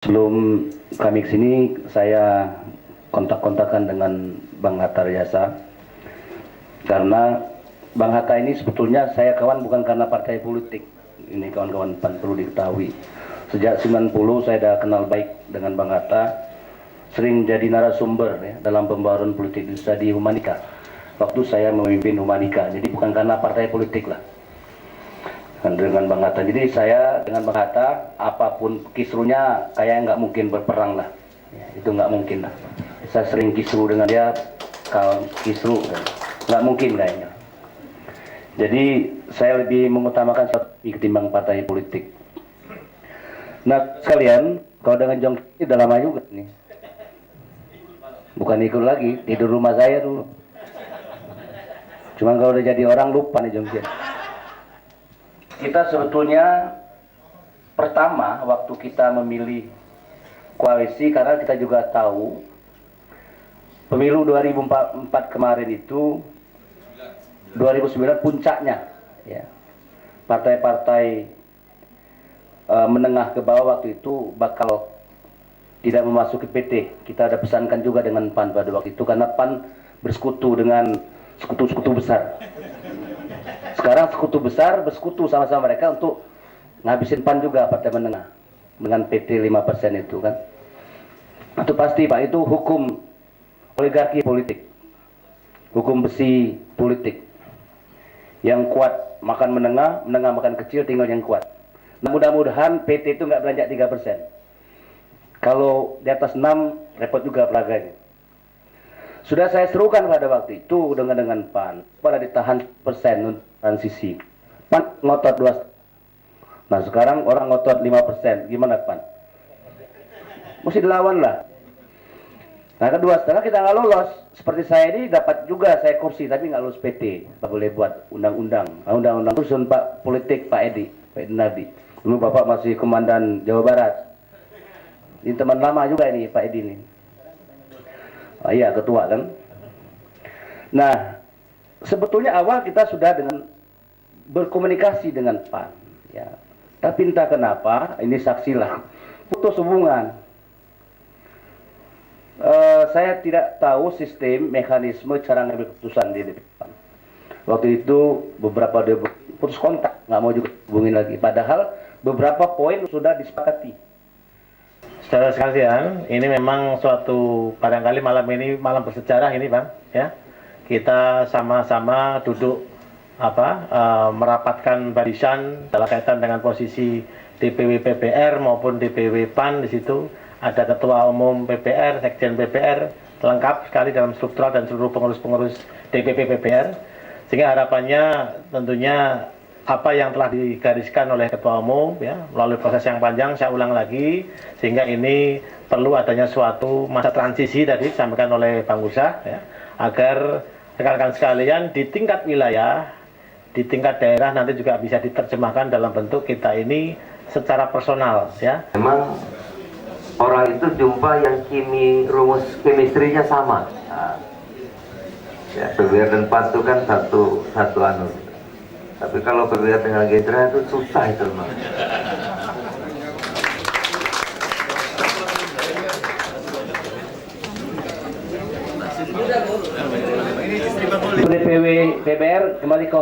Sebelum kami kesini, saya kontak-kontakan dengan Bang Hatta Rajasa. Karena Bang Hatta ini sebetulnya saya kawan bukan karena partai politik. Ini kawan-kawan PAN perlu diketahui. Sejak 90 saya sudah kenal baik dengan Bang Hatta. Sering jadi narasumber ya, dalam pembaharuan politik Indonesia di Humanika. Waktu saya memimpin Humanika, jadi bukan karena partai politik lah. Dengan Bang Hatta, jadi saya dengan Bang Hatta apapun kisruhnya kayak nggak mungkin berperang lah ya, itu nggak mungkin lah. Saya sering kisru dengan dia, kalau kisru nggak mungkin kayaknya. Jadi saya lebih mengutamakan strategi ketimbang partai politik. Nah sekalian, kalau dengan Jongki udah lama juga nih, bukan ikut lagi, tidur rumah saya dulu. Cuman kalau udah jadi orang lupa nih Jongki. Kita sebetulnya pertama waktu kita memilih koalisi, karena kita juga tahu pemilu 2004 kemarin itu 2009 puncaknya ya. Partai-partai menengah ke bawah waktu itu bakal tidak memasuki PT. Kita ada pesankan juga dengan PAN pada waktu itu, karena PAN bersekutu dengan sekutu-sekutu besar. Sekarang sekutu besar bersekutu sama-sama mereka untuk ngabisin PAN juga, partai menengah, dengan PT 5% itu kan. Itu pasti Pak, itu hukum oligarki politik, hukum besi politik. Yang kuat makan menengah, menengah makan kecil, tinggal yang kuat. Nah, mudah-mudahan PT itu nggak beranjak 3%. Kalau di atas 6 repot juga pelaganya. Sudah saya serukan pada waktu itu dengan PAN pada ditahan persen untuk transisi. PAN ngotot 2. Nah sekarang orang ngotot 5%. Gimana PAN? Mesti dilawan lah. Nah kedua, setelah kita nggak lolos, seperti saya ini dapat juga saya kursi tapi nggak lulus PT. Nggak boleh buat undang-undang. Nah, undang-undang susun Pak politik Pak Edi Nardi. Dulu Bapak masih komandan Jawa Barat. Ini teman lama juga ini Pak Edi ini. Oh, iya ketua kan. Nah sebetulnya awal kita sudah dengan berkomunikasi dengan PAN ya. Tapi entah kenapa ini saksilah putus hubungan. Saya tidak tahu sistem mekanisme cara ngambil keputusan di PAN. Waktu itu beberapa dia putus kontak, nggak mau juga hubungin lagi. Padahal beberapa poin sudah disepakati. Saudara sekalian, ini memang suatu barangkali malam ini malam bersejarah ini Bang ya. Kita sama-sama duduk merapatkan barisan dalam kaitan dengan posisi DPW PPR maupun DPW PAN. Di situ ada ketua umum PPR, sekjen PPR, lengkap sekali dalam struktural dan seluruh pengurus-pengurus DPP PPR. Sehingga harapannya tentunya apa yang telah digariskan oleh ketua umum ya, melalui proses yang panjang, saya ulang lagi, sehingga ini perlu adanya suatu masa transisi tadi disampaikan oleh Bang Usah ya, agar rekan-rekan sekalian di tingkat wilayah, di tingkat daerah nanti juga bisa diterjemahkan dalam bentuk kita ini secara personal ya. Memang orang itu jumpa yang rumus kemistrinya sama. Nah, ya PBR dan PAN itu kan satu anu. Tapi kalau PBR dengan Gerindra itu susah itu memang. DPW PBR kembali ke